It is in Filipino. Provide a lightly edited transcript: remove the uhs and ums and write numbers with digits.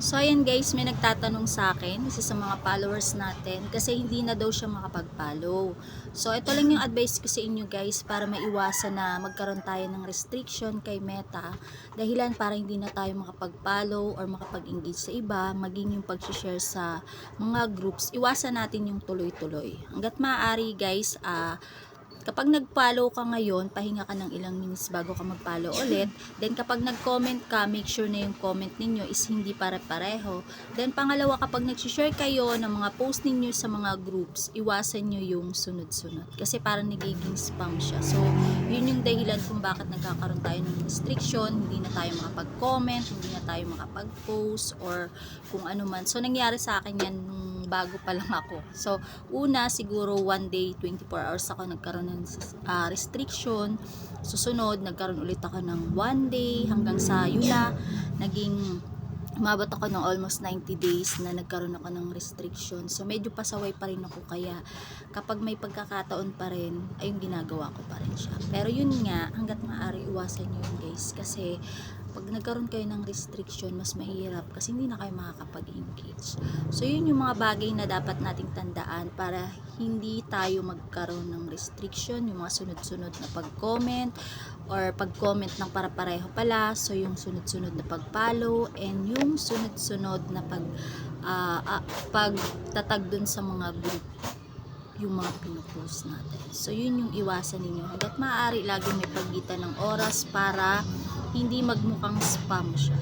So ayan guys, may nagtatanong sa akin, isa sa mga followers natin, kasi hindi na daw siya makapag-follow. So ito lang yung advice ko sa inyo guys, para maiwasan na magkaroon tayo ng restriction kay Meta. Dahilan para hindi na tayo makapag-follow or makapag-engage sa iba, maging yung pag-share sa mga groups, iwasan natin yung tuloy-tuloy. Hanggat maaari guys, kapag nag-follow ka ngayon, pahinga ka ng ilang minutes bago ka mag-follow ulit. Then kapag nag-comment ka, make sure na yung comment ninyo is hindi pare-pareho. Then pangalawa, kapag nag-share kayo ng mga post ninyo sa mga groups, iwasan nyo yung sunod-sunod. Kasi parang nagiging spam siya. So, yun yung dahilan kung bakit nagkakaroon tayo ng restriction, hindi na tayo makapag-comment, hindi na tayo makapag-post, or kung ano man. So, nangyari sa akin yan nung bago pa lang ako. So, una, siguro one day, 24 hours ako nagkaroon ng restriction. Susunod, nagkaroon ulit ako ng one day hanggang sa yun na, naging umabot ako ng almost 90 days na nagkaroon ako ng restriction. So, medyo pasaway pa rin ako. Kaya, kapag may pagkakataon pa rin, ay yung ginagawa ko pa rin siya. Pero yun nga, hanggat maaari, iwasan nyo yun guys. Kasi, pag nagkaroon kayo ng restriction, mas mahirap kasi hindi na kayo makakapag-engage. So, yun yung mga bagay na dapat nating tandaan para hindi tayo magkaroon ng restriction, yung mga sunod-sunod na pag-comment or pag-comment ng para-pareho pala. So, yung sunod-sunod na pag-follow and yung sunod-sunod na pagtatag dun sa mga group yung mga pinupost natin. So, yun yung iwasan ninyo. Hanggat maaari, lagi may pagitan ng oras para hindi magmukhang spam siya.